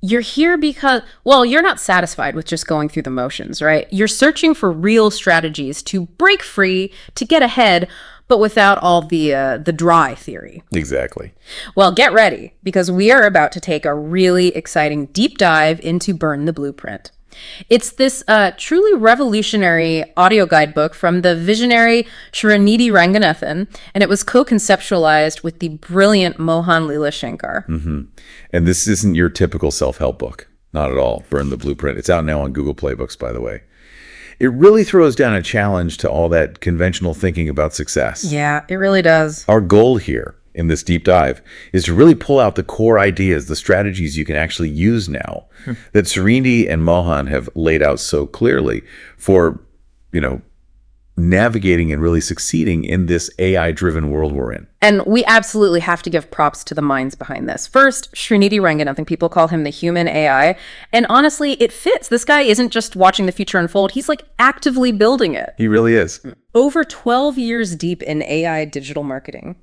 You're here because, well, you're not satisfied with just going through the motions, right? You're searching for real strategies to break free, to get ahead, but without all the dry theory. Exactly. Well, get ready, because we are about to take a really exciting deep dive into Burn the Blueprint. It's this truly revolutionary audio guidebook from the visionary Srinidhi Ranganathan, and it was co-conceptualized with the brilliant Mohan Leela-Shankar. And this isn't your typical self-help book. Not at all. Burn the Blueprint. It's out now on Google Play Books, by the way. It really throws down a challenge to all that conventional thinking about success. Yeah, it really does. Our goal here in this deep dive is to really pull out the core ideas, the strategies you can actually use now that Srinidhi and Mohan have laid out so clearly for, navigating and really succeeding in this AI-driven world we're in. And we absolutely have to give props to the minds behind this. First, Srinidhi Ranganathan, people call him the human AI. And honestly, it fits. This guy isn't just watching the future unfold. He's like actively building it. He really is. Over 12 years deep in AI digital marketing.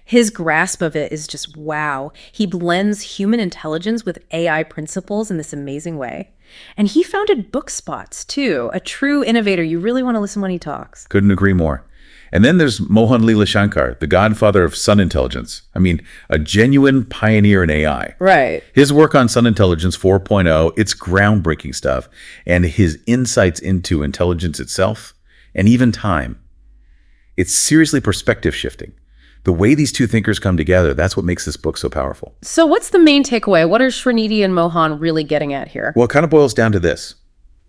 His grasp of it is just wow. He blends human intelligence with AI principles in this amazing way. And he founded BookSpots, too, a true innovator. You really want to listen when he talks. Couldn't agree more. And then there's Mohan Leela-Shankar, the godfather of Sun Intelligence. I mean, a genuine pioneer in AI. Right. His work on Sun Intelligence 4.0, it's groundbreaking stuff. And his insights into intelligence itself, and even time, it's seriously perspective shifting. The way these two thinkers come together, that's what makes this book so powerful. So what's the main takeaway? What are Srinidhi and Mohan really getting at here? Well, it kind of boils down to this.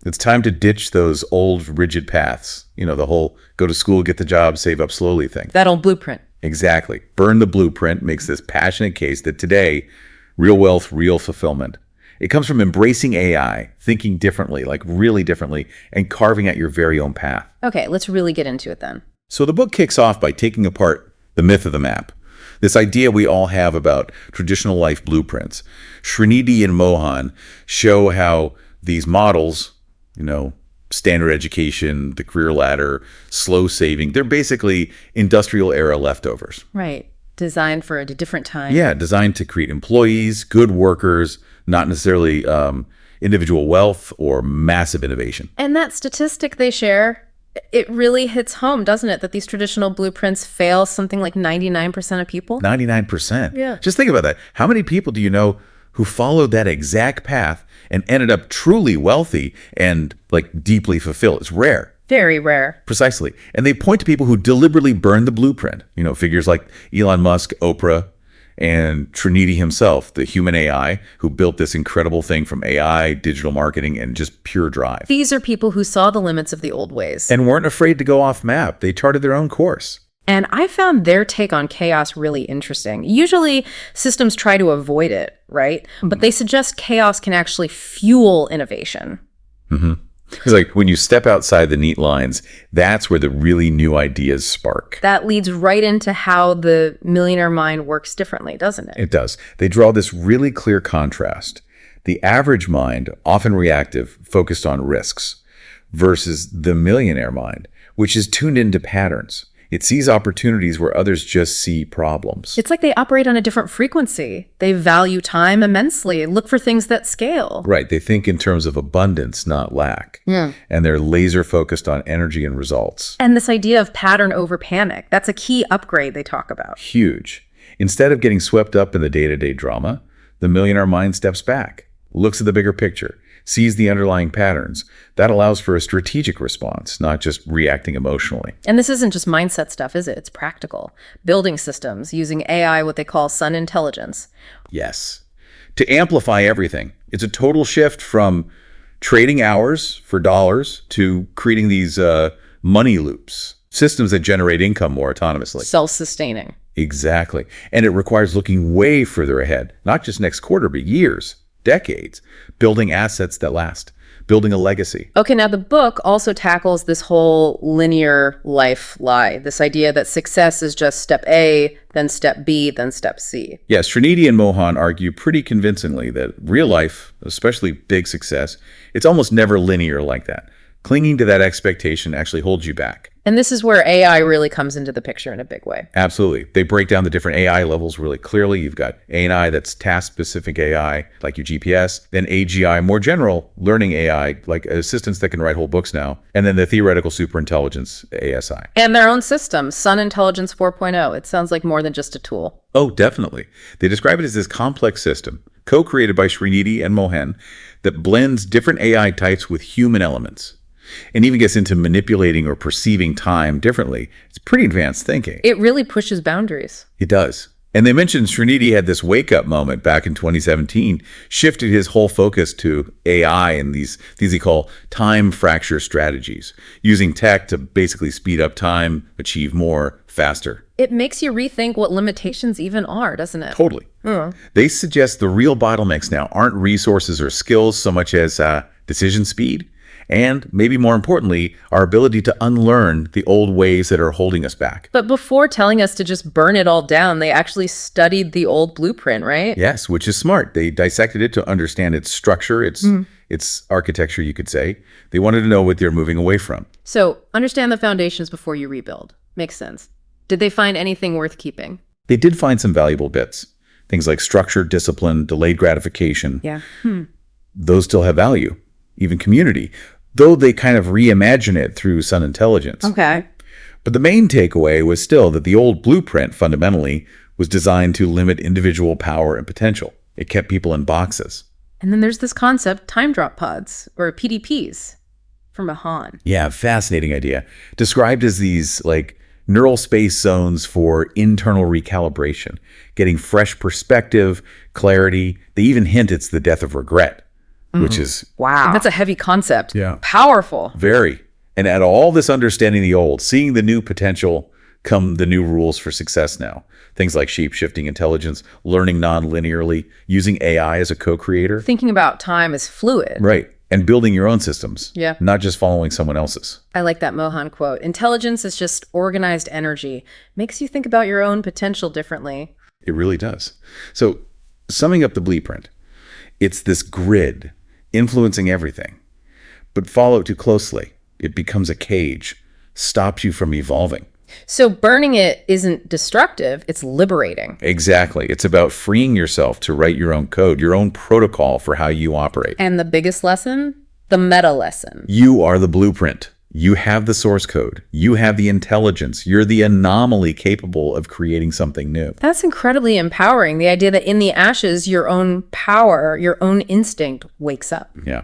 It's time to ditch those old rigid paths. The whole go to school, get the job, save up slowly thing. That old blueprint. Exactly. Burn the Blueprint makes this passionate case that today, real wealth, real fulfillment. It comes from embracing AI, thinking differently, like really differently, and carving out your very own path. Okay, let's really get into it then. So the book kicks off by taking apart the myth of the map. This idea we all have about traditional life blueprints. Srinidhi and Mohan show how these models, standard education, the career ladder, slow saving, they're basically industrial era leftovers. Right. Designed for a different time. Yeah, designed to create employees, good workers, not necessarily individual wealth or massive innovation. And that statistic they share, it really hits home, doesn't it? That these traditional blueprints fail something like 99% of people. 99%. Yeah. Just think about that. How many people do you know who followed that exact path and ended up truly wealthy and like deeply fulfilled? It's rare. Very rare. Precisely. And they point to people who deliberately burned the blueprint. Figures like Elon Musk, Oprah, and Srinidhi himself, the human AI, who built this incredible thing from AI, digital marketing, and just pure drive. These are people who saw the limits of the old ways. And weren't afraid to go off map. They charted their own course. And I found their take on chaos really interesting. Usually systems try to avoid it, right? But they suggest chaos can actually fuel innovation. It's like when you step outside the neat lines, that's where the really new ideas spark. That leads right into how the millionaire mind works differently, doesn't it? It does. They draw this really clear contrast. The average mind, often reactive, focused on risks, versus the millionaire mind, which is tuned into patterns. It sees opportunities where others just see problems. It's like they operate on a different frequency. They value time immensely, look for things that scale. Right. They think in terms of abundance, not lack. Yeah. And they're laser focused on energy and results. And this idea of pattern over panic, that's a key upgrade they talk about. Huge. Instead of getting swept up in the day-to-day drama, the millionaire mind steps back, looks at the bigger picture, sees the underlying patterns. That allows for a strategic response, not just reacting emotionally. And this isn't just mindset stuff, is it? It's practical. Building systems using AI, what they call Sun Intelligence. Yes. To amplify everything. It's a total shift from trading hours for dollars to creating these money loops, systems that generate income more autonomously. Self-sustaining. Exactly. And it requires looking way further ahead, not just next quarter, but years, decades, building assets that last, building a legacy. Okay, now the book also tackles this whole linear life lie, this idea that success is just step A, then step B, then step C. Yes, Srinidhi and Mohan argue pretty convincingly that real life, especially big success, it's almost never linear like that. Clinging to that expectation actually holds you back. And this is where AI really comes into the picture in a big way. Absolutely. They break down the different AI levels really clearly. You've got ANI, that's task-specific AI, like your GPS. Then AGI, more general learning AI, like assistants that can write whole books now. And then the theoretical superintelligence, ASI. And their own system, Sun Intelligence 4.0. It sounds like more than just a tool. Oh, definitely. They describe it as this complex system, co-created by Srinidhi and Mohan, that blends different AI types with human elements, and even gets into manipulating or perceiving time differently. It's pretty advanced thinking. It really pushes boundaries. It does. And they mentioned Srinidhi had this wake-up moment back in 2017, shifted his whole focus to AI and these he call time fracture strategies, using tech to basically speed up time, achieve more, faster. It makes you rethink what limitations even are, doesn't it? Totally. They suggest the real bottlenecks now aren't resources or skills so much as decision speed, and maybe more importantly, our ability to unlearn the old ways that are holding us back. But before telling us to just burn it all down, they actually studied the old blueprint, right? Yes, which is smart. They dissected it to understand its structure, its architecture, you could say. They wanted to know what they're moving away from. So understand the foundations before you rebuild. Makes sense. Did they find anything worth keeping? They did find some valuable bits. Things like structure, discipline, delayed gratification. Yeah. Those still have value. Even community, though they kind of reimagine it through Sun Intelligence. Okay. But the main takeaway was still that the old blueprint fundamentally was designed to limit individual power and potential. It kept people in boxes. And then there's this concept, time drop pods, or PDPs, from Mahan. Yeah, fascinating idea. Described as these like neural space zones for internal recalibration, getting fresh perspective, clarity. They even hint it's the death of regret, which is Wow. That's a heavy concept. Yeah. Powerful. very. And at all this understanding the old, seeing the new potential come the new rules for success now. Things like shape-shifting intelligence, learning non-linearly, using AI as a co-creator. Thinking about time is fluid. Right. And building your own systems. Yeah. Not just following someone else's. I like that Mohan quote. Intelligence is just organized energy. Makes you think about your own potential differently. It really does. So, summing up the blueprint, it's this grid influencing everything. But follow it too closely, it becomes a cage, stops you from evolving. So burning it isn't destructive, it's liberating. Exactly. It's about freeing yourself to write your own code, your own protocol for how you operate. And the biggest lesson? The meta lesson. You are the blueprint. You have the source code. You have the intelligence. You're the anomaly capable of creating something new. That's incredibly empowering. The idea that in the ashes, your own power, your own instinct wakes up. Yeah.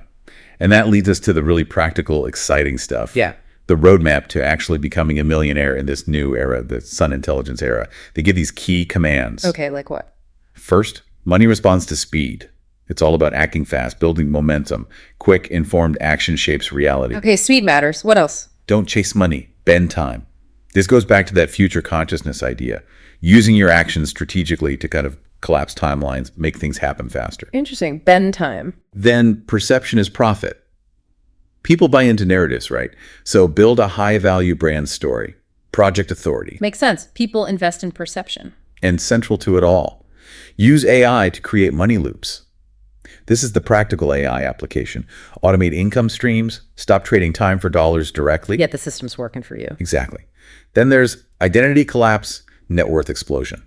And that leads us to the really practical, exciting stuff. Yeah. The roadmap to actually becoming a millionaire in this new era, the Sun Intelligence era. They give these key commands. Okay, like what? First, money responds to speed. It's all about acting fast, building momentum. Quick, informed action shapes reality. Okay, speed matters. What else? Don't chase money, bend time. This goes back to that future consciousness idea, using your actions strategically to kind of collapse timelines, make things happen faster. Interesting. Bend time. Then perception is profit. People buy into narratives, right? So build a high-value brand story, project authority, Makes sense. People invest in perception. and central to it all, use AI to create money loops. This is the practical AI application. Automate income streams, stop trading time for dollars directly. Yet the system's working for you. Exactly. Then there's identity collapse, net worth explosion.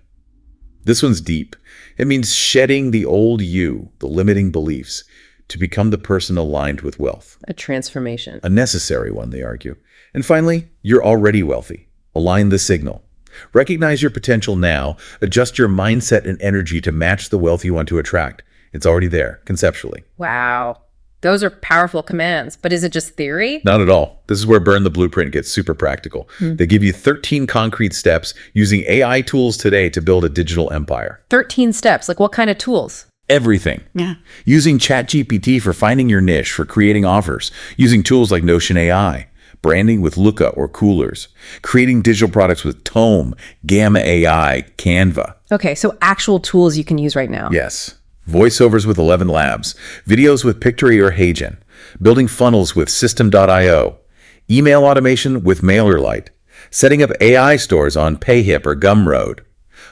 This one's deep. It means shedding the old you, the limiting beliefs, to become the person aligned with wealth. A transformation. A necessary one, they argue. And finally, you're already wealthy. Align the signal. Recognize your potential now. Adjust your mindset and energy to match the wealth you want to attract. It's already there, conceptually. Wow. Those are powerful commands, but is it just theory? Not at all. This is where Burn the Blueprint gets super practical. They give you 13 concrete steps using AI tools today to build a digital empire. 13 steps. Like what kind of tools? Everything. Yeah. Using ChatGPT for finding your niche, for creating offers. Using tools like Notion AI. Branding with Looka or Coolers. Creating digital products with Tome, Gamma AI, Canva. Okay, so actual tools you can use right now. Yes. Voiceovers with 11 Labs. Videos with Pictory or Hagen. Building funnels with System.io. Email automation with MailerLite. Setting up AI stores on Payhip or Gumroad.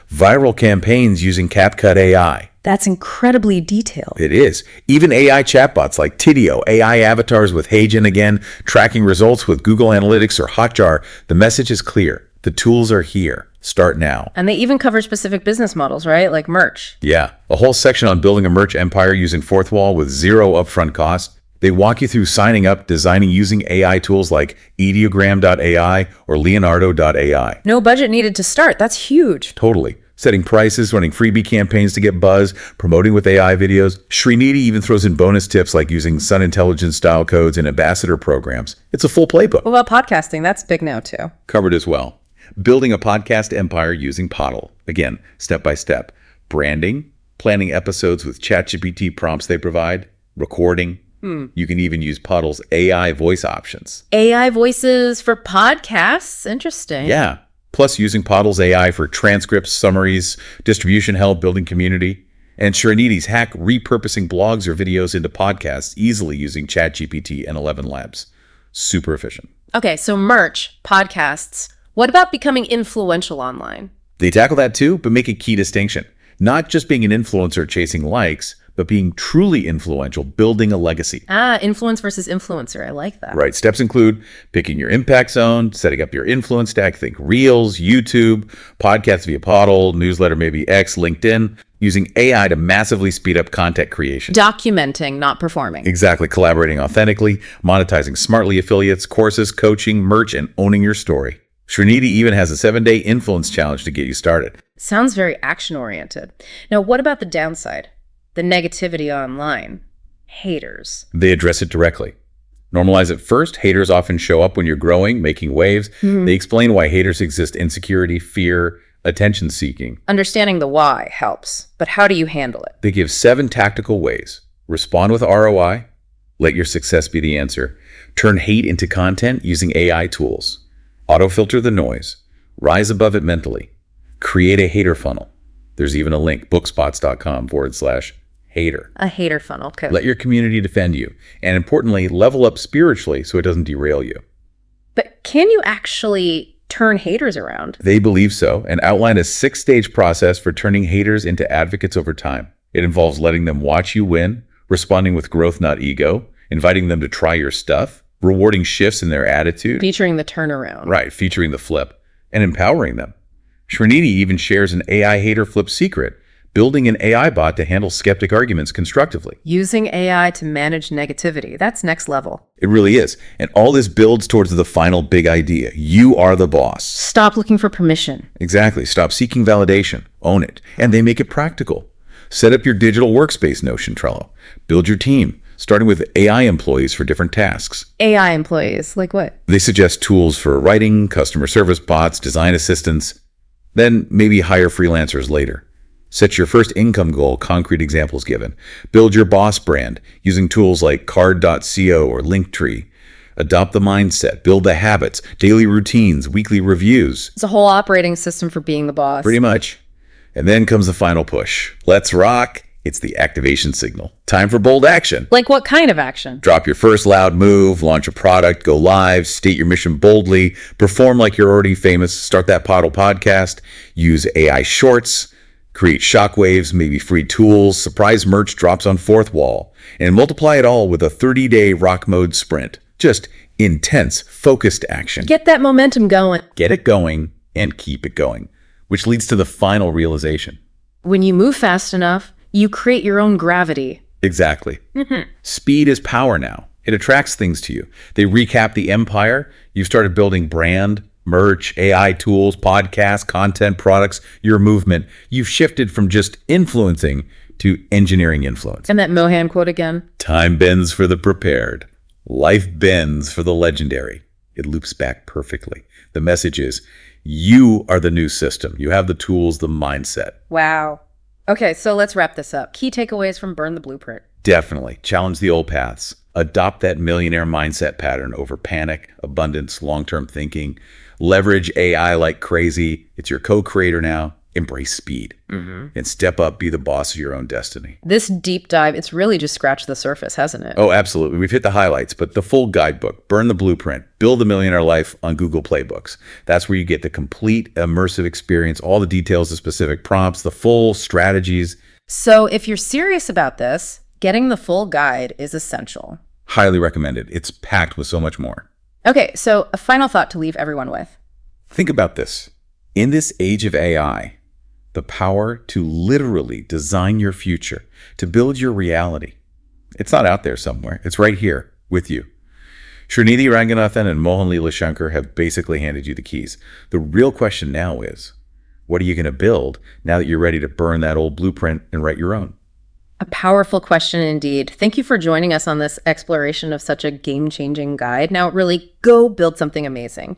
viral campaigns using CapCut AI. That's incredibly detailed. It is. Even AI chatbots like Tidio, AI avatars with Heijin again, tracking results with Google Analytics or Hotjar. The message is clear. The tools are here. Start now. And they even cover specific business models, right? Like merch. Yeah, a whole section on building a merch empire using Fourth Wall with zero upfront cost. They walk you through signing up, designing using AI tools like Ideogram.ai or Leonardo.ai. No budget needed to start. That's huge. Totally. Setting prices, running freebie campaigns to get buzz, promoting with AI videos. Srinidhi even throws in bonus tips like using Sun Intelligence style codes and ambassador programs. It's a full playbook. What about podcasting? That's big now, too. Covered as well. Building a podcast empire using Podl. Again, step by step. Branding, planning episodes with ChatGPT prompts they provide, recording. You can even use Podl's AI voice options. AI voices for podcasts? Interesting. Yeah. Plus using Podl's AI for transcripts, summaries, distribution help, building community. And Srinidhi's hack repurposing blogs or videos into podcasts easily using ChatGPT and 11 Labs. Super efficient. Okay, so merch, podcasts. What about becoming influential online? They tackle that too, but make a key distinction. Not just being an influencer chasing likes, but being truly influential, building a legacy. Influence versus influencer. I like that. Right. Steps include picking your impact zone, setting up your influence stack, think Reels, YouTube, podcasts via Podl, newsletter, maybe X, LinkedIn, using AI to massively speed up content creation. Documenting, not performing. Exactly. Collaborating authentically, monetizing smartly affiliates, courses, coaching, merch, and owning your story. Srinidhi even has a 7-day influence challenge to get you started. Sounds very action-oriented. Now, what about the downside? The negativity online. Haters. They address it directly. Normalize it first. Haters often show up when you're growing, making waves. They explain why haters exist: insecurity, fear, attention seeking. Understanding the why helps, but how do you handle it? They give 7 tactical ways. Respond with ROI. Let your success be the answer. Turn hate into content using AI tools. Auto-filter the noise. Rise above it mentally. Create a hater funnel. There's even a link, bookspots.com/hater. A hater funnel. Okay. Let your community defend you. And importantly, level up spiritually so it doesn't derail you. But can you actually turn haters around? They believe so and outline a 6-stage process for turning haters into advocates over time. It involves letting them watch you win, responding with growth, not ego, inviting them to try your stuff, rewarding shifts in their attitude. Featuring the turnaround. Right, featuring the flip, and empowering them. Srinidhi even shares an AI hater flip secret, building an AI bot to handle skeptic arguments constructively. Using AI to manage negativity. That's next level. It really is. And all this builds towards the final big idea. You are the boss. Stop looking for permission. Exactly. Stop seeking validation. Own it. And they make it practical. Set up your digital workspace Notion Trello. Build your team, starting with AI employees for different tasks. AI employees, like what? They suggest tools for writing, customer service bots, design assistants, then maybe hire freelancers later. Set your first income goal, concrete examples given. Build your boss brand using tools like card.co or Linktree. Adopt the mindset, build the habits, daily routines, weekly reviews. It's a whole operating system for being the boss. Pretty much. And then comes the final push. Let's rock. It's the activation signal. Time for bold action. Like what kind of action? Drop your first loud move, launch a product, go live, state your mission boldly, perform like you're already famous, start that Podl podcast, use AI shorts, create shockwaves, maybe free tools, surprise merch drops on Fourth Wall, and multiply it all with a 30-day rock mode sprint. Just intense, focused action. Get that momentum going. Get it going and keep it going, which leads to the final realization. When you move fast enough, you create your own gravity. Exactly. Speed is power now. It attracts things to you. They recap the empire. You've started building brand, merch, AI tools, podcasts, content, products, your movement. You've shifted from just influencing to engineering influence. And that Mohan quote again. Time bends for the prepared. Life bends for the legendary. It loops back perfectly. The message is, you are the new system. You have the tools, the mindset. Wow. Okay, so let's wrap this up. Key takeaways from Burn the Blueprint. Definitely. Challenge the old paths. Adopt that millionaire mindset pattern over panic, abundance, long-term thinking. Leverage AI like crazy. It's your co-creator now. embrace speed, and step up, be the boss of your own destiny. This deep dive, it's really just scratched the surface, hasn't it? Oh, absolutely. We've hit the highlights, but the full guidebook, Burn the Blueprint, Build the Millionaire Life on Google Playbooks. That's where you get the complete immersive experience, all the details, the specific prompts, the full strategies. So if you're serious about this, getting the full guide is essential. Highly recommended. It's packed with so much more. Okay, so a final thought to leave everyone with. Think about this. In this age of AI, the power to literally design your future, to build your reality. It's not out there somewhere. It's right here with you. Srinidhi, Ranganathan, and Mohan Leela Shankar have basically handed you the keys. The real question now is, what are you going to build now that you're ready to burn that old blueprint and write your own? A powerful question indeed. Thank you for joining us on this exploration of such a game-changing guide. Now really go build something amazing.